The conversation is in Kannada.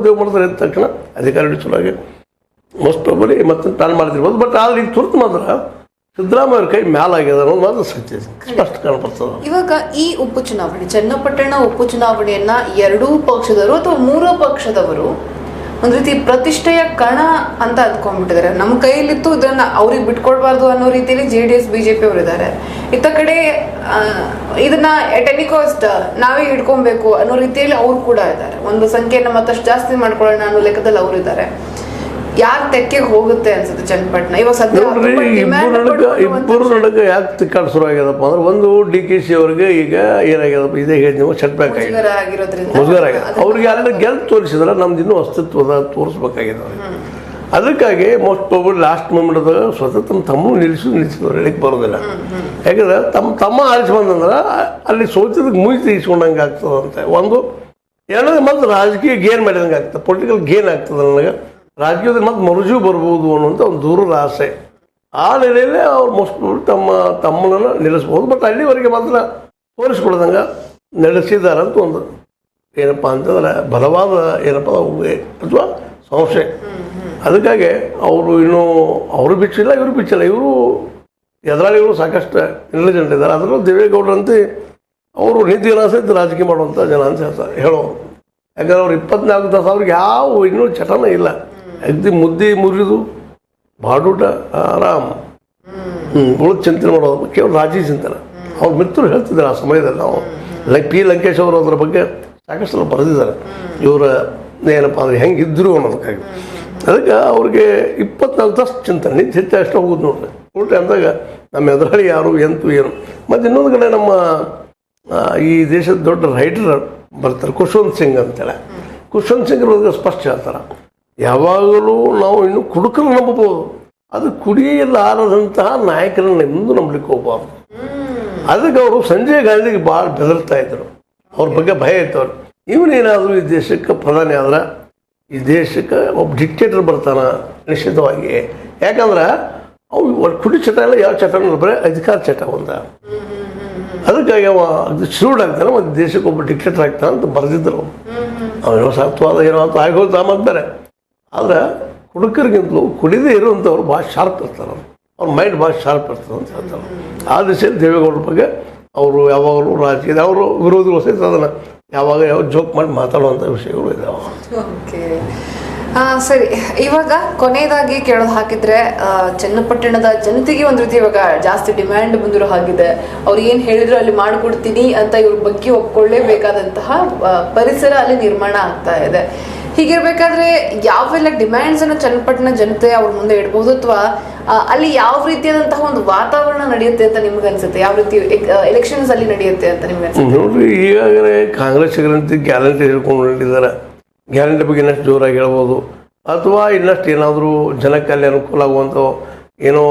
ಉದ್ಯೋಗ ಮಾಡಿದ್ರೆ ಎದ್ದ ತಕ್ಷಣ ಅಧಿಕಾರಿಗಳು ಚಲೋಗಿ ಮೋಸ್ಟ್ ಪ್ರಾಬಲಿ ಮತ್ತೆ ಪ್ಲಾನ್ ಮಾಡ್ತಿರ್ಬೋದು. ಬಟ್ ಆದ್ರೆ ಈಗ ತುರ್ತು ಮಾತ್ರ ಸಿದ್ದರಾಮಯ್ಯ ಕೈ ಮ್ಯಾಲಾಗ್ಯದ ಅನ್ನೋದು ಮಾತ್ರ ಸತ್ಯ ಸ್ಪಷ್ಟ ಕಾಣಬರ್ತದೆ. ಇವಾಗ ಈ ಉಪಚುನಾವಣೆ ಚನ್ನಪಟ್ಟಣ ಉಪಚುನಾವಣೆಯನ್ನ ಎರಡೂ ಪಕ್ಷದವರು ಅಥವಾ ಮೂರೂ ಪಕ್ಷದವರು ಒಂದ್ ರೀತಿ ಪ್ರತಿಷ್ಠೆಯ ಕಣ ಅಂತ ಅಂದ್ಕೊಂಡ್ಬಿಟ್ಟಿದ್ದಾರೆ. ನಮ್ಮ ಕೈಯಲ್ಲಿತ್ತು ಇದನ್ನ ಅವ್ರಿಗೆ ಬಿಟ್ಕೊಡ್ಬಾರ್ದು ಅನ್ನೋ ರೀತಿಯಲ್ಲಿ JDS BJP ಅವರು ಇದ್ದಾರೆ. ಇತ್ತ ಕಡೆ ಇದನ್ನ ಎಟ್ ಎನಿ ಕಾಸ್ಟ್ ನಾವೇ ಹಿಡ್ಕೊಬೇಕು ಅನ್ನೋ ರೀತಿಯಲ್ಲಿ ಅವ್ರು ಕೂಡ ಇದ್ದಾರೆ. ಒಂದು ಸಂಖ್ಯೆಯನ್ನ ಮತ್ತಷ್ಟು ಜಾಸ್ತಿ ಮಾಡ್ಕೊಳ್ಳೋಣ ಅನ್ನೋ ಲೆಕ್ಕದಲ್ಲಿ ಅವರು ಇದ್ದಾರೆ. ಯಾರು ತೆಕ್ಕೆಗೆ ಹೋಗುತ್ತೆ ಅನ್ಸುತ್ತೆ ಚನ್ನಪಟ್ಟಣ ಇವಾಗ ಸದ್ಯ? ಇಬ್ಬರು ನಡುವೆ ಯಾಕೆ ತಿಕ್ಕಾಟ ಶುರು ಆಗ್ಯದಪ್ಪ ಅಂದ್ರೆ, ಒಂದು DKC ಅವ್ರಿಗೆ ಈಗ ಏನಾಗ್ಯದಪ್ಪ, ಇದೇ ಹೇಳಿ ನೀವು ಸೆಟ್ ಬ್ಯಾಕ್ ಮುಜುಗರ ಆಗ್ಯದ. ಅವ್ರಿಗೆ ಅಲ್ಲಿ ಗೆಲ್ತು ತೋರಿಸಿದ್ರೆ ನಮ್ದು ಇನ್ನೂ ಅಸ್ತಿತ್ವದ ತೋರಿಸ್ಬೇಕಾಗಿದೆ ಅವ್ರಿಗೆ. ಅದಕ್ಕಾಗಿ ಮೋಸ್ಟ್ ಪ್ರಾಬಲಿ ಲಾಸ್ಟ್ ಮೂಮೆಂಟ್ದಾಗ ಸ್ವತಃ ತಮ್ಮ ನಿಲ್ಲಿಸಿದವ್ರು ಹೇಳಿಕ್ಕೆ ಬರೋದಿಲ್ಲ. ಯಾಕಂದ್ರೆ ತಮ್ಮ ಆರಿಸಿ ಬಂದಂದ್ರೆ ಅಲ್ಲಿ ಸೋತಿದ್ದಕ್ಕೆ ಮುಗಿ ತೆಗಿಸ್ಕೊಂಡಂಗೆ ಆಗ್ತದಂತೆ ಒಂದು. ಎರಡನೇ ಮತ್ತು ರಾಜಕೀಯ ಗೇನ್ ಮಾಡಿದಂಗೆ ಆಗ್ತದೆ, ಪೊಲಿಟಿಕಲ್ ಗೇನ್ ಆಗ್ತದೆ. ನನಗೆ ರಾಜಕೀಯದಲ್ಲಿ ಮತ್ತೆ ಮರುಜು ಬರ್ಬೋದು ಅನ್ನುವಂಥ ಒಂದು ದೂರದ ಆಸೆ. ಆ ನೆಲೆಯಲ್ಲೇ ಅವ್ರು ಮೋಸ್ಟ್ ತಮ್ಮನ್ನು ನಿಲ್ಲಿಸ್ಬೋದು. ಬಟ್ ಅಲ್ಲಿವರೆಗೆ ಮಾತ್ರ ತೋರಿಸ್ಕೊಳ್ದಂಗೆ ನಡೆಸಿದ್ದಾರೆ ಅಂತ ಒಂದು ಏನಪ್ಪ ಅಂತಂದ್ರೆ ಬಲವಾದ ಏನಪ್ಪ ಅಥವಾ ಸಂಶಯ. ಅದಕ್ಕಾಗಿ ಅವರು ಇನ್ನೂ ಅವರು ಬಿಚ್ಚಿಲ್ಲ, ಇವರು ಬಿಚ್ಚಿಲ್ಲ. ಇವರು ಎದುರಾಳಿಗಳು ಸಾಕಷ್ಟು ಇಂಟೆಲಿಜೆಂಟ್ ಇದ್ದಾರೆ. ಅದರಲ್ಲೂ ದೇವೇಗೌಡರಂತೆ ಅವರು ನೀತಿಗಳ ಸಹಿತ ರಾಜಕೀಯ ಮಾಡುವಂಥ ಜನ ಅಂತ ಹೇಳ್ತಾರೆ ಹೇಳೋರು. ಯಾಕಂದ್ರೆ ಅವ್ರು 24 ತಾಸು ಅವ್ರಿಗೆ ಯಾವ ಇನ್ನೂ ಚಟನ ಇಲ್ಲ. ಅಗ್ದಿ ಮುದ್ದೆ ಮುರಿದು ಬಾಡೂಟ ಆರಾಮ್ ಉಳಿದ ಚಿಂತನೆ ಮಾಡೋದು ಕೇವಲ ರಾಜಕೀಯ ಚಿಂತನೆ. ಅವ್ರ ಮಿತ್ರರು ಹೇಳ್ತಿದ್ದಾರೆ ಆ ಸಮಯದಲ್ಲಿ. ನಾವು P. ಲಂಕೇಶ್ ಅವರು ಅದರ ಬಗ್ಗೆ ಸಾಕಷ್ಟು ಬರೆದಿದ್ದಾರೆ. ಇವರ ಏನಪ್ಪ ಅಂದರೆ ಹೆಂಗಿದ್ರು ಅನ್ನೋದಕ್ಕಾಗಿ. ಅದಕ್ಕೆ ಅವ್ರಿಗೆ 24 ತಾಸು ಚಿಂತನೆ, ನಿಂತು ಹೆಚ್ಚು ಅಷ್ಟೇ ಹೋಗೋದು ನೋಡ್ರಿ. ಉಲ್ಟೆ ಅಂದಾಗ ನಮ್ಮ ಎದುರಾಳಿ ಯಾರು ಎಂತು ಏನು. ಮತ್ತು ಇನ್ನೊಂದು ಕಡೆ ನಮ್ಮ ಈ ದೇಶದ ದೊಡ್ಡ ರೈಟರ್ ಬರ್ತಾರೆ ಖುಷ್ವಂತ್ ಸಿಂಗ್ ಅಂತೇಳಿ. ಖುಷ್ವಂತ್ ಸಿಂಗ್ ಬಗ್ಗೆ ಸ್ಪಷ್ಟ ಹೇಳ್ತಾರೆ, ಯಾವಾಗಲೂ ನಾವು ಇನ್ನು ಕುಡುಕರು ನಂಬಬಹುದು, ಅದು ಕುಡಿಯಲಾರದಂತಹ ನಾಯಕರನ್ನ ಎಂದೂ ನಂಬಲಿಕ್ಕೆ ಹೋಗಬಾರ್ದು. ಅದಕ್ಕೆ ಅವರು ಸಂಜಯ್ ಗಾಂಧಿಗೆ ಭಾಳ ಬೆದರ್ತಾ ಇದ್ರು. ಅವ್ರ ಬಗ್ಗೆ ಭಯ ಇತ್ತವ್ರು. ಇವನೇನಾದರೂ ಈ ದೇಶಕ್ಕೆ ಪ್ರಧಾನಿ ಆದ್ರೆ ಈ ದೇಶಕ್ಕೆ ಒಬ್ಬ ಡಿಕ್ಟೇಟರ್ ಬರ್ತಾನೆ ನಿಶ್ಚಿತವಾಗಿ. ಯಾಕಂದ್ರೆ ಅವು ಕುಡಿ ಚಟ ಎಲ್ಲ ಯಾವ ಚಟನೂ ಬರೀ ಅಧಿಕಾರ ಚಟ ಒಂದ. ಅದಕ್ಕಾಗಿ ಅವ ಅದು ಶೂಡ್ ಆಗ್ತಾನೆ ಮತ್ತು ದೇಶಕ್ಕೆ ಒಬ್ಬ ಡಿಕ್ಟೇಟರ್ ಆಗ್ತಾನೆ ಅಂತ ಬರೆದಿದ್ರು. ಅವನೇನೋ ಸತ್ವಾದ ಏನೋ ಅಂತ ಆಗೋದು ಆಮೇಲೆ ಬೇರೆ. ಆದ್ರೆ ಕುಡುಕರಿಗಿಂತಲೂ ಕುಡಿದೇ ಇರುವಂಥವ್ರು ಭಾಳ ಶಾರ್ಪ್ ಇರ್ತಾರೆ. ಅವ್ರ ಮೈಂಡ್ ಭಾಳ ಶಾರ್ಪ್ ಇರ್ತದೆ ಅಂತ ಹೇಳ್ತಾರೆ. ಆ ದಿಶೆಯಲ್ಲಿ ದೇವೇಗೌಡರ ಬಗ್ಗೆ ಅವರು ಯಾವಾಗಲೂ ರಾಜಕೀಯ ಅವರು ವಿರೋಧಿಗಳು ಸಹಿತ ಅದನ್ನು ಯಾವಾಗ ಯಾವ ಜೋಕ್ ಮಾಡಿ ಮಾತಾಡುವಂಥ ವಿಷಯಗಳು ಇದಾವೆ. ಸರಿ, ಇವಾಗ ಕೊನೆಯದಾಗಿ ಕೇಳೋದು ಹಾಕಿದ್ರೆ ಚನ್ನಪಟ್ಟಣದ ಜನತೆಗೆ ಒಂದು ರೀತಿ ಇವಾಗ ಜಾಸ್ತಿ ಡಿಮ್ಯಾಂಡ್ ಬಂದಿರೋ ಹಾಗಿದೆ. ಅವ್ರು ಏನು ಹೇಳಿದ್ರು ಅಲ್ಲಿ ಮಾಡಿಕೊಡ್ತೀನಿ ಅಂತ ಇವ್ರ ಬಗ್ಗೆ ಒಪ್ಕೊಳ್ಳೇಬೇಕಾದಂತಹ ಪರಿಸರ ಅಲ್ಲಿ ನಿರ್ಮಾಣ ಆಗ್ತಾ ಇದೆ. ಹೀಗಿರ್ಬೇಕಾದ್ರೆ ಯಾವೆಲ್ಲ ಡಿಮ್ಯಾಂಡ್ಸ್ ಅನ್ನು ಚನ್ನಪಟ್ಟಣ ಜನತೆ ಅವ್ರ ಮುಂದೆ ಇಡ್ಬೋದು, ಅಥವಾ ಅಲ್ಲಿ ಯಾವ ರೀತಿಯಾದಂತಹ ಒಂದು ವಾತಾವರಣ ನಡೆಯುತ್ತೆ ಅಂತ ನಿಮ್ಗೆ ಅನ್ಸುತ್ತೆ? ಯಾವ ರೀತಿ ಎಲೆಕ್ಷನ್ಸ್ ಅಲ್ಲಿ ನಡೆಯುತ್ತೆ ಅಂತ ನಿಮ್ಗೆ ಅನ್ಸುತ್ತೆ? ನೋಡ್ರಿ, ಈಗಾಗಲೇ ಕಾಂಗ್ರೆಸ್ಸಿಗರಂತೆ ಗ್ಯಾರಂಟಿ ಹೇಳ್ಕೊಂಡು ಹೊರಟಿದ್ದಾರೆ. ಗ್ಯಾರಂಟಿ ಬಗ್ಗೆ ಇನ್ನಷ್ಟು ಜೋರಾಗಿ ಹೇಳ್ಬೋದು, ಅಥವಾ ಇನ್ನಷ್ಟು ಏನಾದರೂ ಜನಕ್ಕೆ ಅಲ್ಲಿ ಅನುಕೂಲ ಆಗುವಂಥ ಏನೋ